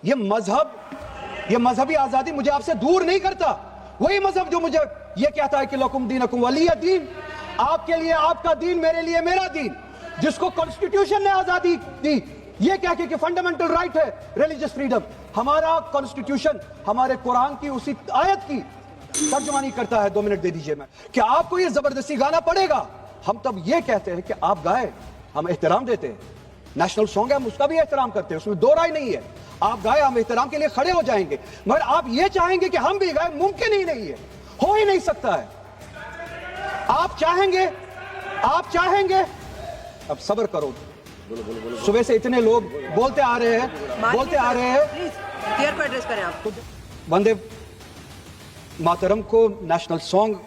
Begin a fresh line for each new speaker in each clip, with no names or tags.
ये मजहबी आजादी मुझे आपसे दूर नहीं करता। वही मजहब जो मुझे ये कहता है कि लकुम दीनकुम वलिय दीन, आपके लिए आपका दीन, मेरे लिए मेरा दीन, जिसको कॉन्स्टिट्यूशन ने आजादी दी ये कह के कि फंडामेंटल राइट है रिलीजियस फ्रीडम। हमारा कॉन्स्टिट्यूशन हमारे कुरान की उसी आयत की तर्जुमानी करता है। 2 मिनट दे दीजिए मैं, क्या आपको ये जबरदस्ती गाना पड़ेगा? हम तब ये कहते हैं कि आप गाए, हम एहतराम देते हैं। नेशनल सॉन्ग है, हम उसका भी एहतराम करते हैं, उसमें दो राय नहीं है। आप गाए, हम एहतराम के लिए खड़े हो जाएंगे, मगर आप ये चाहेंगे कि हम भी गाए, मुमकिन ही नहीं है, हो ही नहीं सकता है। आप चाहेंगे, अब सब्र करो। सुबह से इतने लोग बोलते आ रहे हैं वंदे मातरम को नेशनल सॉन्ग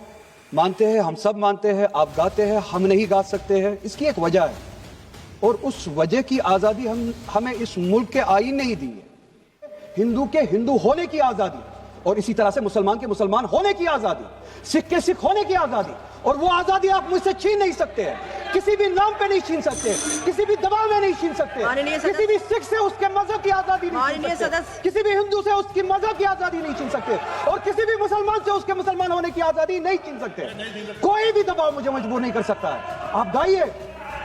मानते हैं, हम सब मानते हैं, आप गाते हैं, हम नहीं गा सकते हैं। इसकी एक वजह है, और उस वजह की आजादी हमें इस मुल्क के आईन ने ही दी है। हिंदू के हिंदू होने की आजादी, और इसी तरह से मुसलमान के मुसलमान होने की आजादी, सिख के सिख होने की आजादी, और वो आजादी आप मुझसे छीन नहीं सकते हैं, किसी भी नाम पे नहीं छीन सकते, किसी भी दबाव में नहीं छीन सकते, किसी भी सिख से उसके मजहब की आजादी नहीं छीन सकते, किसी भी हिंदू से उसकी मजहब की आजादी नहीं छीन सकते, और किसी भी मुसलमान से उसके मुसलमान होने की आजादी नहीं छीन सकते। कोई भी दबाव मुझे मजबूर नहीं कर सकता है।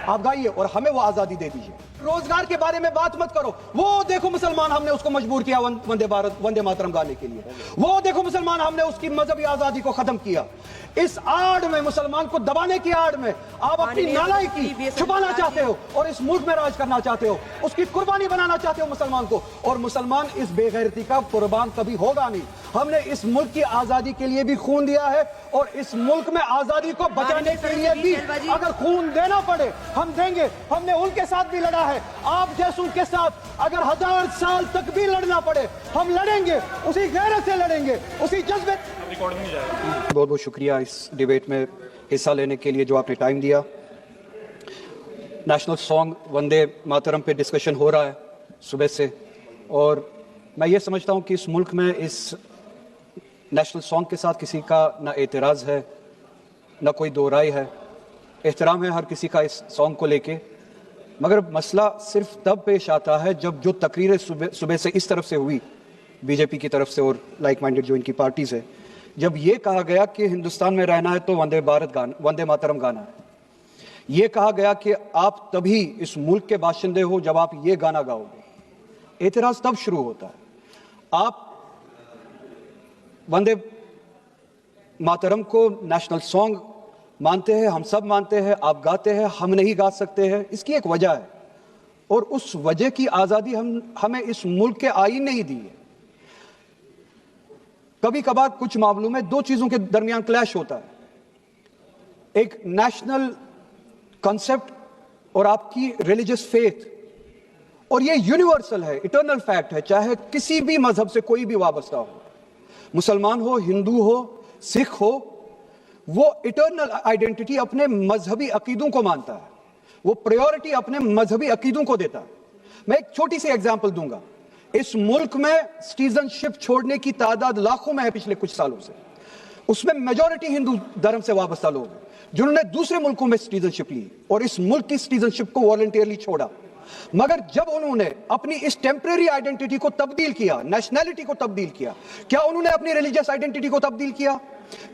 आप गाइए और हमें वो आजादी दे दीजिए। रोजगार के बारे में बात मत करो। वो देखो मुसलमान, हमने उसको मजबूर किया वंदे मातरम गाने के लिए। वो देखो मुसलमान, हमने उसकी मजहबी आजादी को खत्म किया। इस आड़ में, मुसलमान को दबाने की आड़ में आप अपनी नालायकी छुपाना चाहते हो और इस मुल्क में राज करना चाहते हो, उसकी कुर्बानी बनाना चाहते हो मुसलमान को, और मुसलमान इस बेगैरती का कुर्बान कभी होगा नहीं। हमने इस मुल्क की आजादी के लिए भी खून दिया है, और इस मुल्क में आजादी को बचाने के लिए भी अगर खून देना पड़े हम देंगे। हमने उनके साथ भी लड़ा है, आप जैसों के साथ अगर 1000 साल तक भी लड़ना पड़े हम लड़ेंगे, उसी गैरत से लड़ेंगे, उसी जज्बे। बहुत बहुत शुक्रिया इस डिबेट में हिस्सा लेने के लिए, जो आपने टाइम दिया। नेशनल सॉन्ग वंदे मातरम पे डिस्कशन हो रहा है सुबह से, और मैं ये समझता हूँ कि इस मुल्क में इस नेशनल सॉन्ग के साथ किसी का ना एतराज़ है, ना कोई दो राय है। एहतराम है हर किसी का इस सॉन्ग को लेके, मगर मसला सिर्फ तब पेश आता है जब जो तकरीरें सुबह से इस तरफ से हुई, बीजेपी की तरफ से और लाइक माइंडेड जो इनकी पार्टीज है, जब ये कहा गया कि हिंदुस्तान में रहना है तो वंदे मातरम गाना है। ये कहा गया कि आप तभी इस मुल्क के बाशिंदे हो जब आप ये गाना गाओगे। एतराज तब शुरू होता है। आप वंदे मातरम को नेशनल सॉन्ग मानते हैं, हम सब मानते हैं, आप गाते हैं, हम नहीं गा सकते हैं। इसकी एक वजह है, और उस वजह की आजादी हमें इस मुल्क के आईन ने ही दी है। कभी कभार कुछ मामलों में दो चीजों के दरमियान क्लैश होता है, एक नेशनल कॉन्सेप्ट और आपकी रिलीजियस फेथ, और ये यूनिवर्सल है, इटर्नल फैक्ट है, चाहे किसी भी मजहब से कोई भी वाबस्ता हो, मुसलमान हो, हिंदू हो, सिख हो, वो इटर्नल आइडेंटिटी अपने मजहबी अकीदों को मानता है, वो प्रायोरिटी अपने मजहबी अकीदों को देता है। मैं एक छोटी सी एग्जांपल दूंगा। इस मुल्क में सिटीजनशिप छोड़ने की तादाद लाखों में है पिछले कुछ सालों से। उसमें मेजॉरिटी हिंदू धर्म से वाबस्ता लोग हैं जिन्होंने दूसरे मुल्कों में सिटीजनशिप ली और इस मुल्क की सिटीजनशिप को वॉलंटियरली छोड़ा। मगर जब उन्होंने अपनी इस टेम्परेरी आइडेंटिटी को तब्दील किया, नेशनैलिटी को तब्दील किया, क्या उन्होंने अपनी रिलीजियस आइडेंटिटी को तब्दील किया?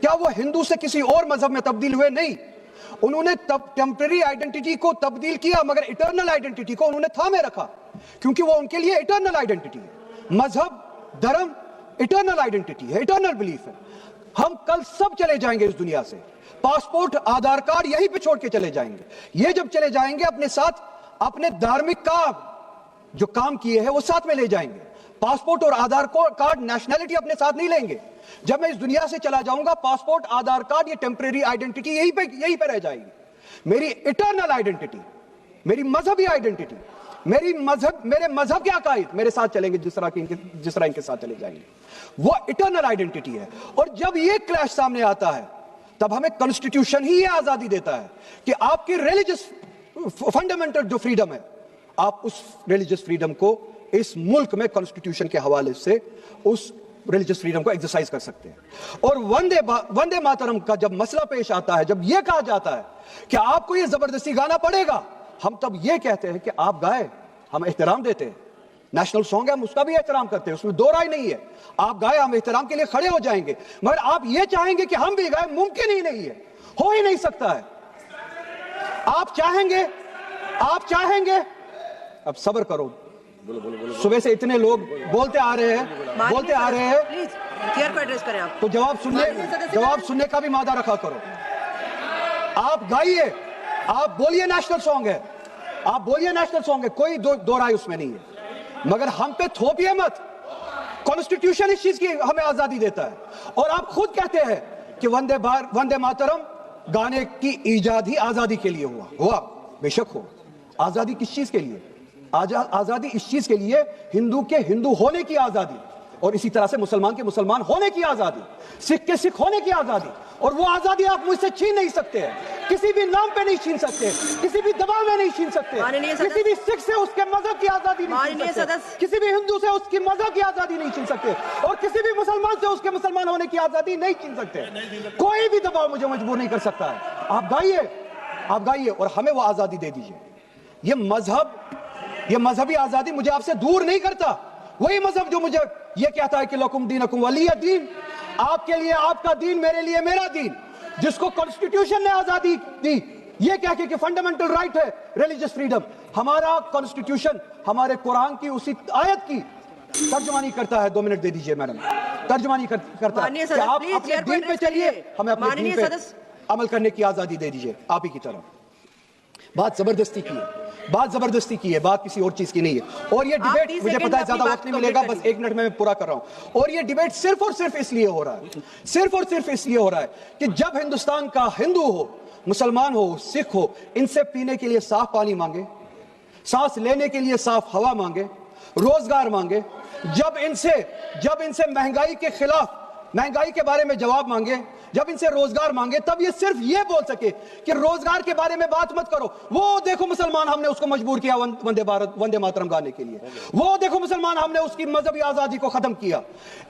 क्या वो हिंदू से किसी और मजहब में तब्दील हुए? नहीं, उन्होंने टेम्परेरी आइडेंटिटी को तब्दील किया, मगर इटर्नल आइडेंटिटी को उन्होंने थामे रखा, क्योंकि वो उनके लिए इटर्नल आइडेंटिटी है। मजहब, धर्म इटर्नल आइडेंटिटी है, इटर्नल बिलीफ है। हम कल सब चले जाएंगे इस दुनिया से, पासपोर्ट, आधार कार्ड यहीं पे छोड़ के चले जाएंगे। ये जब चले जाएंगे अपने साथ अपने धार्मिक का जो काम किए हैं वो साथ में ले जाएंगे। पासपोर्ट और आधार कार्ड नेशनैलिटी अपने साथ नहीं लेंगे। जब मैं इस दुनिया से चला जाऊंगा, पासपोर्ट, आधार कार्ड, ये टेम्परेरी आइडेंटिटी यहीं पे रह जाएगी। मेरी इटर्नल आइडेंटिटी, मेरी मजहबी आइडेंटिटी, मेरे मजहब के अकायद मेरे साथ चलेंगे जिस तरह इनके साथ चले जाएंगे, वो इटर्नल आइडेंटिटी है। और जब ये क्लैश सामने आता है तब हमें कॉन्स्टिट्यूशन ही ये आजादी देता है कि आपकी रिलीजियस फंडामेंटल जो फ्रीडम है, आप उस रिलीजियस फ्रीडम को इस मुल्क में कॉन्स्टिट्यूशन के हवाले से उस रिलीजियस फ्रीडम को एक्सरसाइज कर सकते हैं। और वंदे मातरम का जब मसला पेश आता है, जब यह कहा जाता है कि आपको यह जबरदस्ती गाना पड़ेगा, हम तब यह कहते हैं कि आप गाए, हम एहतराम देते हैं। नेशनल सॉन्ग है, हम उसका भी एहतराम करते हैं, उसमें दो राय नहीं है। आप गाए, हम एहतराम के लिए खड़े हो जाएंगे, मगर आप ये चाहेंगे कि हम भी गाए, मुमकिन ही नहीं है, हो ही नहीं सकता है। आप चाहेंगे, अब सब्र करो। सुबह से इतने लोग बोलते आ रहे हैं,
प्लीज क्लियर को एड्रेस करें आप।
तो जवाब सुनने का भी मादा रखा करो। आप गाइए, आप बोलिए नेशनल सॉन्ग है, आप बोलिए नेशनल सॉन्ग है, कोई दो राय उसमें नहीं है, मगर हम पे थोपिए मत। कॉन्स्टिट्यूशन इस चीज की हमें आजादी देता है, और आप खुद कहते हैं कि वंदे मातरम गाने की इजाद ही आजादी के लिए हुआ, बेशक हो। आजादी किस चीज के लिए? आजादी इस चीज के लिए, हिंदू के हिंदू होने की आजादी, और इसी तरह से मुसलमान के मुसलमान होने की आजादी, सिख के सिख होने की आजादी। और वो आजादी आप मुझसे छीन नहीं सकते हैं, किसी भी नाम पे नहीं छीन सकते, किसी भी दबाव में नहीं छीन सकते, किसी भी सिख से उसके मजहब की आजादी नहीं छीन सकते, किसी भी हिंदू से उसकी मजहब की आजादी नहीं छीन सकते, और किसी भी मुसलमान से उसके मुसलमान होने की आजादी नहीं छीन सकते। कोई भी दबाव मुझे मजबूर नहीं कर सकता है। आप गाइए और हमें वो आजादी दे दीजिए। ये मजहबी आजादी मुझे आपसे दूर नहीं करता। वही मजहब जो मुझे ये कहता है कि लकुम दीनकुम वलिय दीन, आपके लिए आपका दीन, मेरे लिए मेरा दीन, जिसको कॉन्स्टिट्यूशन ने आजादी दी, ये कह के कि फंडामेंटल राइट है रिलीजियस फ्रीडम। हमारा कॉन्स्टिट्यूशन हमारे कुरान की उसी आयत की तर्जुमानी करता है। 2 मिनट दे दीजिए मैडम, तर्जुमानी करता है कि आप अपने दीन पे चलिए, हमें अपने दीन पे अमल करने की आजादी दे दीजिए। आप ही की तरह बात जबरदस्ती की है, बात किसी और चीज की नहीं है। और ये डिबेट, मुझे पता है ज्यादा वक्त नहीं मिलेगा, बस 1 मिनट में मैं पूरा कर रहा हूं। और ये डिबेट सिर्फ और सिर्फ इसलिए हो रहा है कि जब हिंदुस्तान का हिंदू हो, मुसलमान हो, सिख हो, इनसे पीने के लिए साफ पानी मांगे, सांस लेने के लिए साफ हवा मांगे, रोजगार मांगे, जब इनसे महंगाई के खिलाफ, महंगाई के बारे में जवाब मांगे, जब इनसे रोजगार मांगे, तब ये सिर्फ ये बोल सके कि रोजगार के बारे में बात मत करो। वो देखो मुसलमान, हमने उसको मजबूर किया वंदे मातरम गाने के लिए। वो देखो मुसलमान, हमने उसकी मजहबी आजादी को खत्म किया।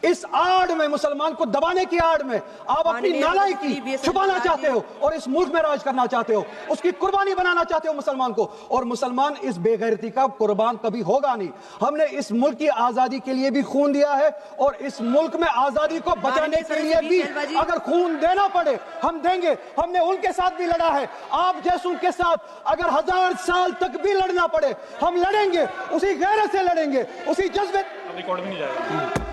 इस आड़ में, मुसलमान को दबाने की आड़ में आप अपनी नालायकी छुपाना चाहते हो और इस मुल्क में राज करना चाहते हो, उसकी कुर्बानी बनाना चाहते हो मुसलमान को। और मुसलमान इस बेगैरती का कुर्बान कभी होगा नहीं। हमने इस मुल्क की आजादी के लिए भी खून दिया है, और इस मुल्क में आजादी को बचाने के लिए भी अगर खून देना पड़े हम देंगे। हमने उनके साथ भी लड़ा है, आप जैसों के साथ अगर 1000 साल तक भी लड़ना पड़े हम लड़ेंगे, उसी गैरत से लड़ेंगे, उसी जज्बे।
रिकॉर्ड भी नहीं जाएगा।